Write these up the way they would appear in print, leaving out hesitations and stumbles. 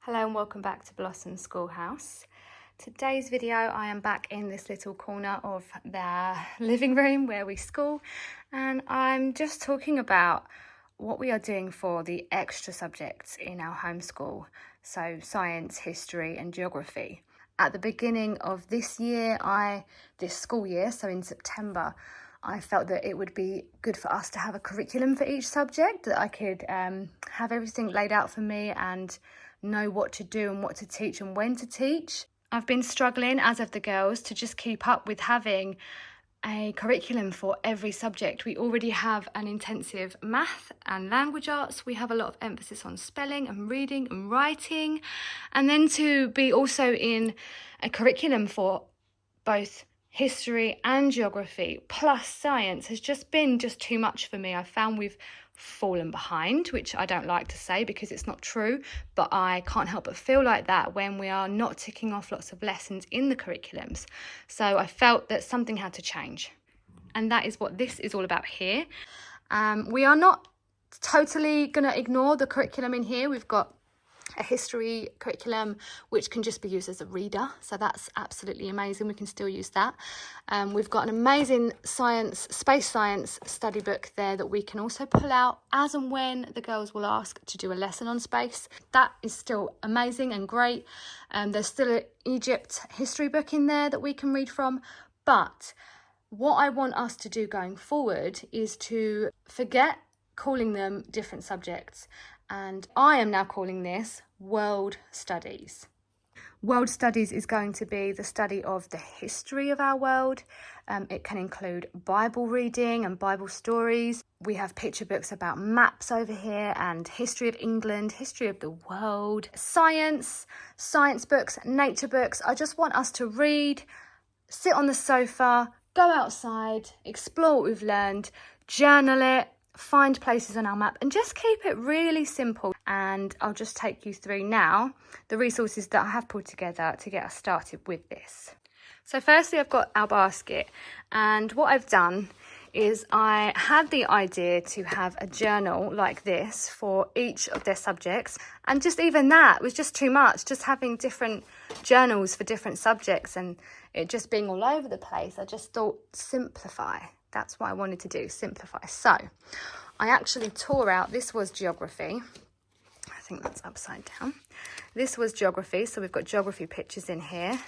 Hello and welcome back to Blossom Schoolhouse. Today's video I am back in this little corner of the living room where we school, and I'm just talking about what we are doing for the extra subjects in our homeschool, so science, history and geography. At the beginning of this school year, so in September, I felt that it would be good for us to have a curriculum for each subject, that I could have everything laid out for me and know what to do and what to teach and when to teach. I've been struggling, as have the girls, to just keep up with having a curriculum for every subject. We already have an intensive math and language arts. We have a lot of emphasis on spelling and reading and writing. And then to be also in a curriculum for both history and geography plus science has just been too much for me. I found we've fallen behind, which I don't like to say because it's not true, but I can't help but feel like that when we are not ticking off lots of lessons in the curriculums. So I felt that something had to change, and that is what this is all about here. We are not totally going to ignore the curriculum in here. We've got a history curriculum which can just be used as a reader, so that's absolutely amazing. We can still use that. We've got an amazing space science study book there that we can also pull out as and when the girls will ask to do a lesson on space. That is still amazing and great. There's still an Egypt history book in there that we can read from, but what I want us to do going forward is to forget calling them different subjects, and I am now calling this World Studies. World Studies is going to be the study of the history of our world. It can include Bible reading and Bible stories. We have picture books about maps over here and history of England, history of the world, science books, nature books. I just want us to read, sit on the sofa, go outside, explore what we've learned, journal it, find places on our map, and just keep it really simple. And I'll just take you through now the resources that I have pulled together to get us started with this. So firstly, I've got our basket, and what I've done is I had the idea to have a journal like this for each of their subjects, and just even that was just too much, just having different journals for different subjects and it just being all over the place. I just thought simplify. That's what I wanted to do, simplify. So I actually tore out, this was geography. I think that's upside down. This was geography. So we've got geography pictures in here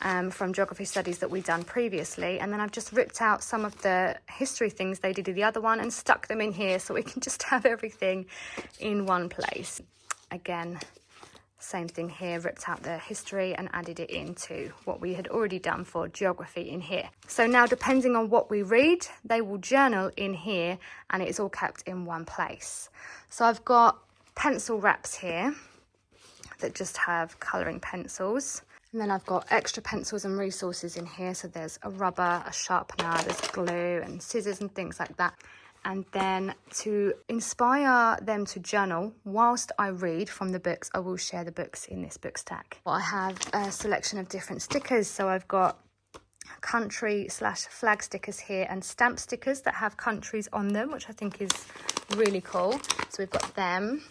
from geography studies that we've done previously. And then I've just ripped out some of the history things they did in the other one and stuck them in here so we can just have everything in one place. Again, same thing here, ripped out the history and added it into what we had already done for geography in here. So now, depending on what we read, they will journal in here and it's all kept in one place. So I've got pencil wraps here that just have colouring pencils. And then I've got extra pencils and resources in here. So there's a rubber, a sharpener, there's glue and scissors and things like that. And then to inspire them to journal whilst I read from the books, I will share the books in this book stack. I have a selection of different stickers. So I've got country/flag stickers here and stamp stickers that have countries on them, which I think is really cool. So we've got them.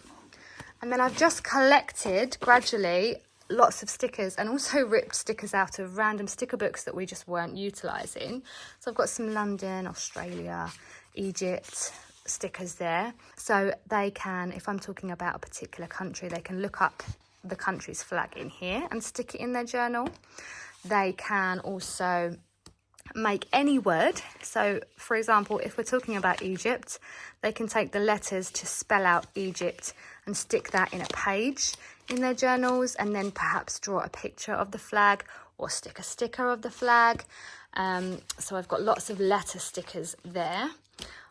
And then I've just collected gradually lots of stickers and also ripped stickers out of random sticker books that we just weren't utilising. So I've got some London, Australia, Egypt stickers there, so they can, if I'm talking about a particular country, they can look up the country's flag in here and stick it in their journal. They can also make any word. So for example, if we're talking about Egypt, they can take the letters to spell out Egypt and stick that in a page in their journals, and then perhaps draw a picture of the flag or stick a sticker of the flag. So I've got lots of letter stickers there.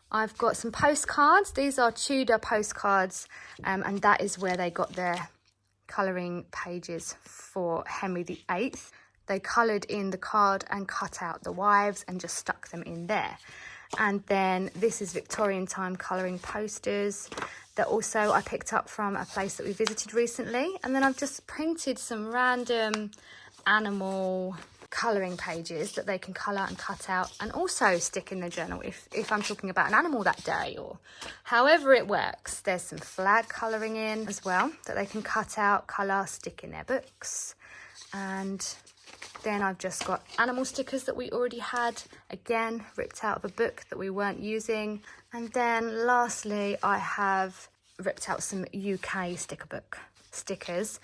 I've got some postcards. These are Tudor postcards, and that is where they got their colouring pages for Henry VIII. They coloured in the card and cut out the wives and just stuck them in there. And then this is Victorian time colouring posters that also I picked up from a place that we visited recently. And then I've just printed some random animal colouring pages that they can colour and cut out and also stick in their journal if I'm talking about an animal that day, or however it works. There's some flag colouring in as well that they can cut out, colour, stick in their books. And then I've just got animal stickers that we already had, again ripped out of a book that we weren't using. And then lastly, I have ripped out some UK sticker book stickers.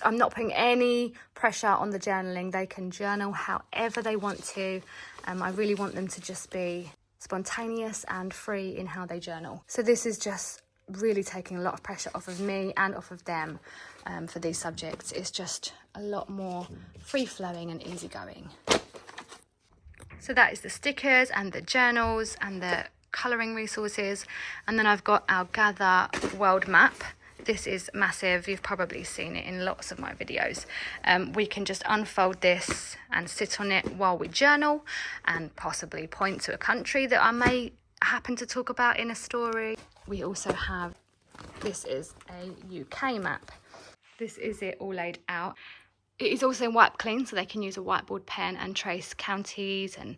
I'm not putting any pressure on the journaling. They can journal however they want to. I really want them to just be spontaneous and free in how they journal. So this is just really taking a lot of pressure off of me and off of them for these subjects. It's just a lot more free-flowing and easygoing. So that is the stickers and the journals and the colouring resources. And then I've got our Gather world map. This is massive. You've probably seen it in lots of my videos. We can just unfold this and sit on it while we journal and possibly point to a country that I may happen to talk about in a story. We also have, this is a UK map. This is it all laid out. It is also wipe clean, so they can use a whiteboard pen and trace counties and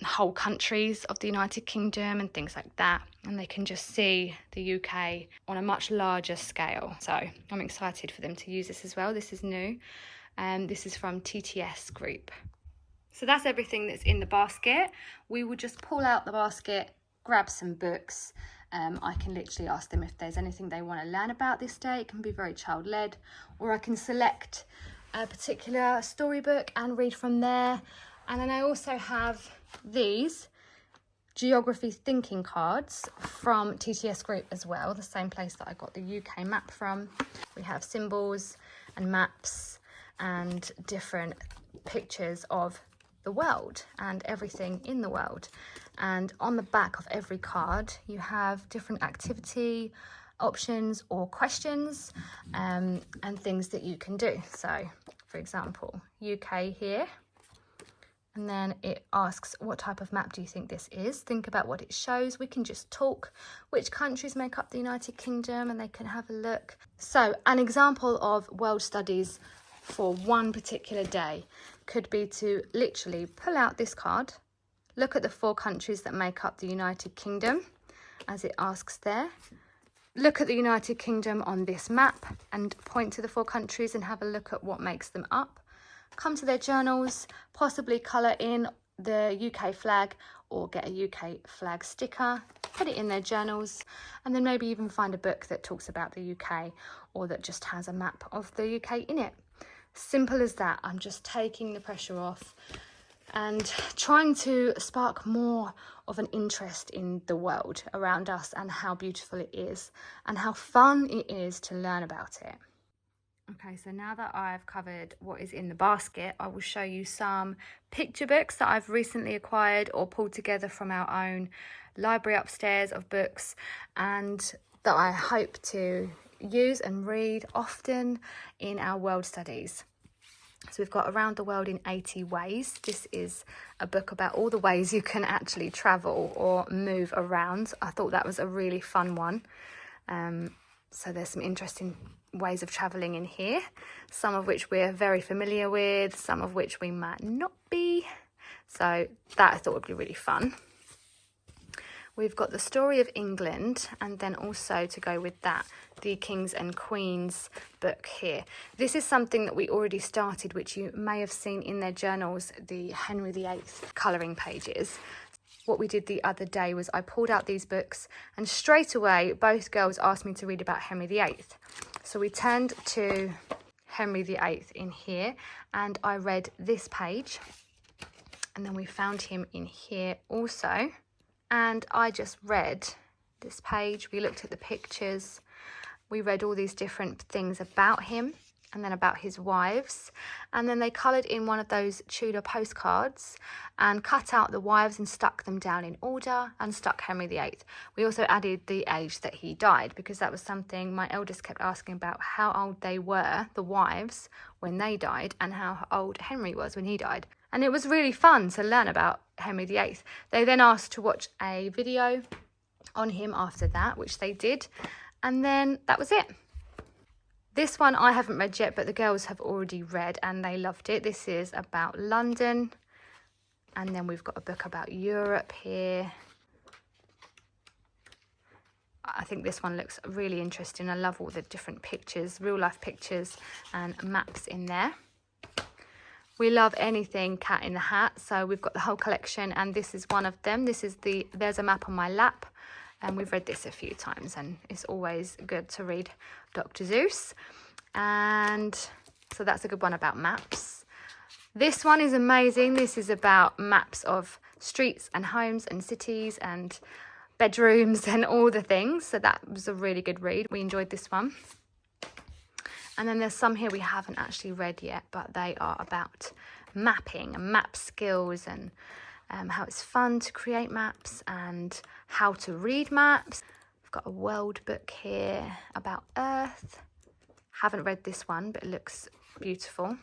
whole countries of the United Kingdom and things like that. And they can just see the UK on a much larger scale. So I'm excited for them to use this as well. This is new. This is from TTS Group. So that's everything that's in the basket. We will just pull out the basket, grab some books. I can literally ask them if there's anything they want to learn about this day. It can be very child-led, or I can select a particular storybook and read from there. And then I also have these geography thinking cards from TTS Group as well, the same place that I got the UK map from. We have symbols and maps and different pictures of the world and everything in the world. And on the back of every card you have different activity options or questions and things that you can do. So for example, UK here, and then it asks, what type of map do you think this is? Think about what it shows. We can just talk which countries make up the United Kingdom, and they can have a look. So an example of world studies for one particular day could be to literally pull out this card, look at the 4 countries that make up the United Kingdom, as it asks there. Look at the United Kingdom on this map and point to the 4 countries and have a look at what makes them up. Come to their journals, possibly colour in the UK flag or get a UK flag sticker, put it in their journals, and then maybe even find a book that talks about the UK or that just has a map of the UK in it. Simple as that. I'm just taking the pressure off and trying to spark more of an interest in the world around us and how beautiful it is and how fun it is to learn about it. Okay, so now that I've covered what is in the basket, I will show you some picture books that I've recently acquired or pulled together from our own library upstairs of books, and that I hope to use and read often in our world studies. So we've got Around the World in 80 Ways. This is a book about all the ways you can actually travel or move around. I thought that was a really fun one. So there's some interesting ways of travelling in here, some of which we're very familiar with, some of which we might not be. So that I thought would be really fun. We've got the Story of England, and then also to go with that, the Kings and Queens book here. This is something that we already started, which you may have seen in their journals, the Henry VIII colouring pages. What we did the other day was I pulled out these books and straight away both girls asked me to read about Henry VIII. So we turned to Henry VIII in here and I read this page, and then we found him in here also. And I just read this page. We looked at the pictures. We read all these different things about him and then about his wives. And then they coloured in one of those Tudor postcards and cut out the wives and stuck them down in order and stuck Henry VIII. We also added the age that he died, because that was something my eldest kept asking about, how old they were, the wives, when they died, and how old Henry was when he died. And it was really fun to learn about Henry VIII. They then asked to watch a video on him after that, which they did. And then that was it. This one I haven't read yet, but the girls have already read and they loved it. This is about London. And then we've got a book about Europe here. I think this one looks really interesting. I love all the different pictures, real life pictures and maps in there. We love anything Cat in the Hat, so we've got the whole collection, and this is one of them. This is There's a Map on My Lap, and we've read this a few times, and it's always good to read Dr. Seuss. And so that's a good one about maps. This one is amazing. This is about maps of streets and homes and cities and bedrooms and all the things. So that was a really good read. We enjoyed this one. And then there's some here we haven't actually read yet, but they are about mapping and map skills and how it's fun to create maps and how to read maps. We've got a world book here about Earth. Haven't read this one, but it looks beautiful.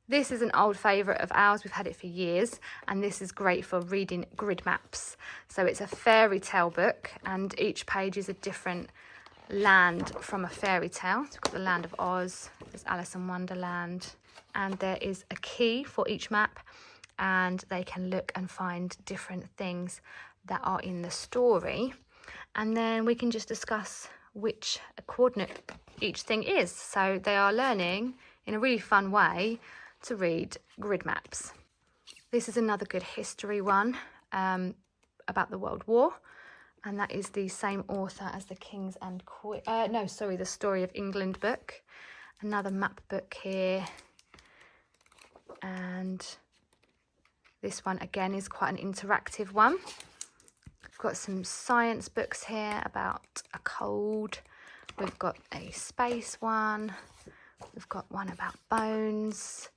This is an old favourite of ours. We've had it for years, and this is great for reading grid maps. So it's a fairy tale book, and each page is a different land from a fairy tale. So we've got the Land of Oz, there's Alice in Wonderland, and there is a key for each map, and they can look and find different things that are in the story, and then we can just discuss which coordinate each thing is. So they are learning in a really fun way to read grid maps. This is another good history one about the World War. And that is the same author as the Kings and Queen, the Story of England book. Another map book here. And this one again is quite an interactive one. We've got some science books here about a cold. We've got a space one. We've got one about bones.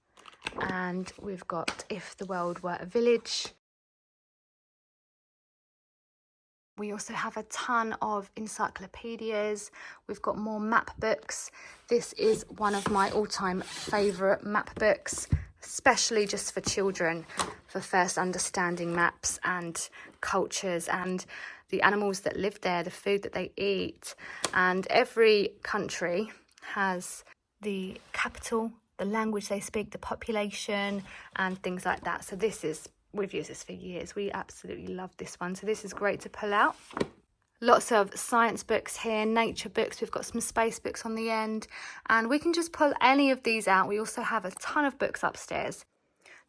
And we've got If the World Were a Village. We also have a ton of encyclopedias. We've got more map books. This is one of my all-time favourite map books, especially just for children, for first understanding maps and cultures and the animals that live there, the food that they eat. And every country has the capital, the language they speak, the population, and things like that. So we've used this for years. We absolutely love this one. So this is great to pull out. Lots of science books here, nature books. We've got some space books on the end, and we can just pull any of these out. We also have a ton of books upstairs.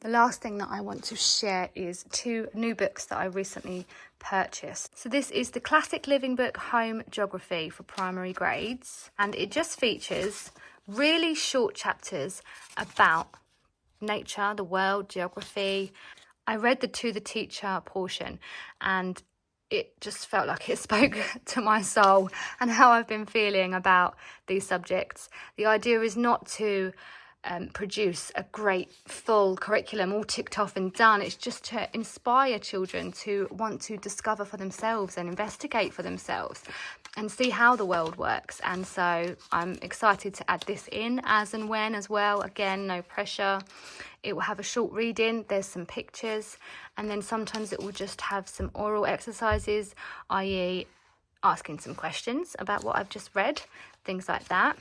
The last thing that I want to share is 2 new books that I recently purchased. So this is the classic living book, Home Geography for primary grades, and it just features really short chapters about nature, the world, geography. I read the To the Teacher portion, and it just felt like it spoke to my soul and how I've been feeling about these subjects. The idea is not to produce a great full curriculum all ticked off and done. It's just to inspire children to want to discover for themselves and investigate for themselves and see how the world works. And so I'm excited to add this in as and when as well. Again, no pressure. It will have a short reading, there's some pictures, and then sometimes it will just have some oral exercises, i.e. asking some questions about what I've just read, things like that.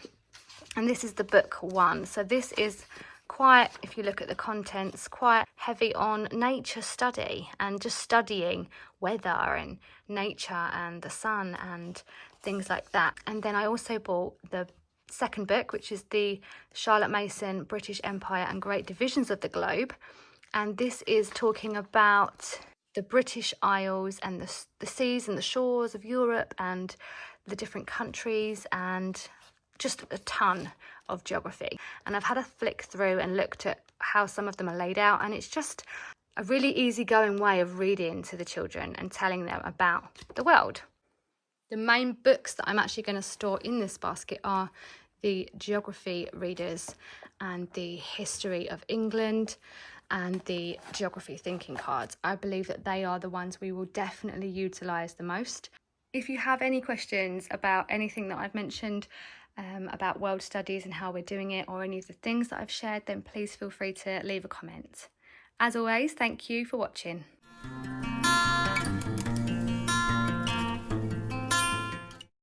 And this is the book 1. So this is quite, if you look at the contents, quite heavy on nature study and just studying weather and nature and the sun and things like that. And then I also bought the second book, which is the Charlotte Mason, British Empire and Great Divisions of the Globe. And this is talking about the British Isles and the seas and the shores of Europe and the different countries and just a ton of geography. And I've had a flick through and looked at how some of them are laid out, and it's just a really easygoing way of reading to the children and telling them about the world. The main books that I'm actually going to store in this basket are the geography readers and the history of England and the geography thinking cards. I believe that they are the ones we will definitely utilise the most. If you have any questions about anything that I've mentioned, about world studies and how we're doing it, or any of the things that I've shared, then please feel free to leave a comment. As always, thank you for watching.